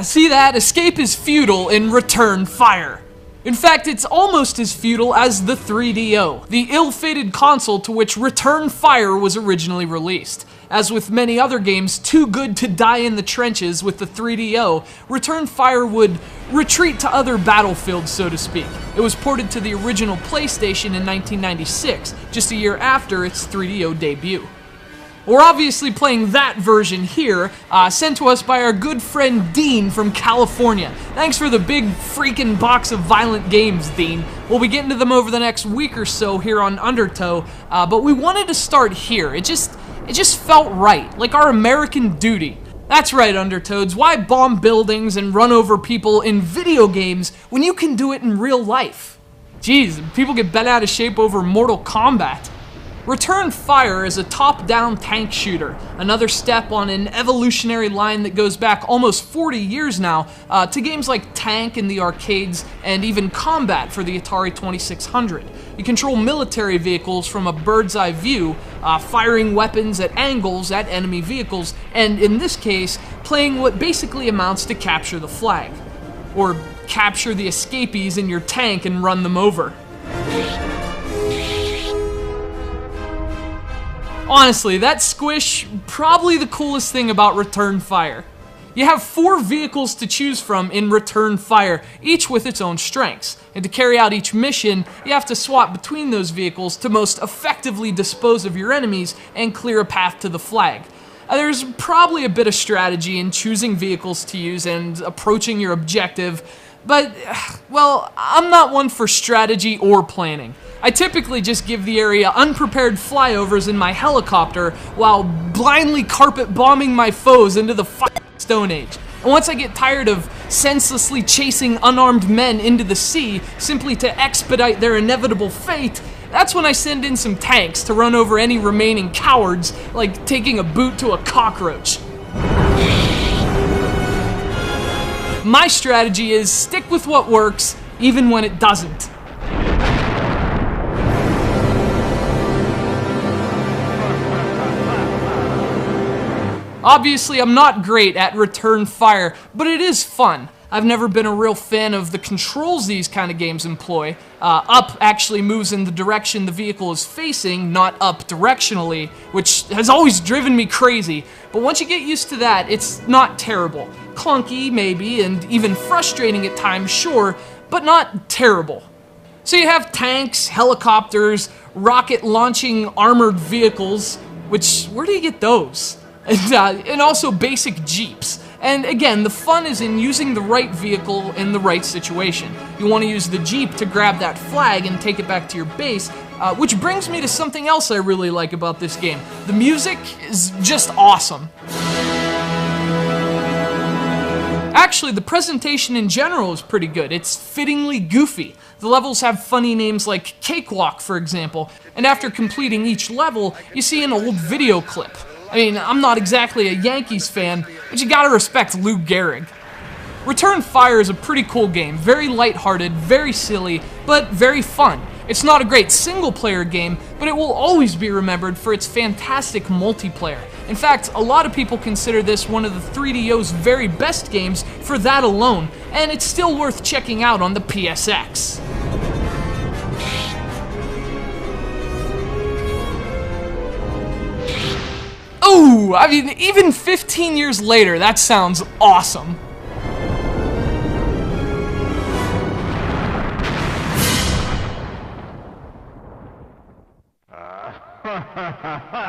see that? Escape is futile in Return Fire. In fact, it's almost as futile as the 3DO, the ill-fated console to which Return Fire was originally released. As with many other games too good to die in the trenches with the 3DO, Return Fire would retreat to other battlefields, so to speak. It was ported to the original PlayStation in 1996, just a year after its 3DO debut. We're obviously playing that version here, sent to us by our good friend Dean from California. Thanks for the big freaking box of violent games, Dean. We'll be getting to them over the next week or so here on Undertow, but we wanted to start here. It just felt right, like our American duty. That's right, Undertoads. Why bomb buildings and run over people in video games when you can do it in real life? Jeez, people get bent out of shape over Mortal Kombat. Return Fire is a top-down tank shooter, another step on an evolutionary line that goes back almost 40 years now to games like Tank in the arcades and even Combat for the Atari 2600. You control military vehicles from a bird's-eye view, firing weapons at angles at enemy vehicles, and in this case, playing what basically amounts to capture the flag. Or capture the escapees in your tank and run them over. Honestly, that squish, probably the coolest thing about Return Fire. You have 4 vehicles to choose from in Return Fire, each with its own strengths. And to carry out each mission, you have to swap between those vehicles to most effectively dispose of your enemies and clear a path to the flag. There's probably a bit of strategy in choosing vehicles to use and approaching your objective, but, well, I'm not one for strategy or planning. I typically just give the area unprepared flyovers in my helicopter while blindly carpet bombing my foes into the Stone Age. And once I get tired of senselessly chasing unarmed men into the sea simply to expedite their inevitable fate, that's when I send in some tanks to run over any remaining cowards, like taking a boot to a cockroach. My strategy is stick with what works, even when it doesn't. Obviously, I'm not great at Return Fire, but it is fun. I've never been a real fan of the controls these kind of games employ. Up actually moves in the direction the vehicle is facing, not up directionally, which has always driven me crazy. But once you get used to that, it's not terrible. Clunky, maybe, and even frustrating at times, sure, but not terrible. So you have tanks, helicopters, rocket-launching armored vehicles, which, where do you get those? And also basic jeeps. And again, the fun is in using the right vehicle in the right situation. You want to use the jeep to grab that flag and take it back to your base, which brings me to something else I really like about this game. The music is just awesome. Actually, the presentation in general is pretty good. It's fittingly goofy. The levels have funny names like Cakewalk, for example, and after completing each level, you see an old video clip. I mean, I'm not exactly a Yankees fan, but you gotta respect Lou Gehrig. Return Fire is a pretty cool game, very lighthearted, very silly, but very fun. It's not a great single-player game, but it will always be remembered for its fantastic multiplayer. In fact, a lot of people consider this one of the 3DO's very best games for that alone, and it's still worth checking out on the PSX. Ooh, I mean, even 15 years later, that sounds awesome. Ha ha ha!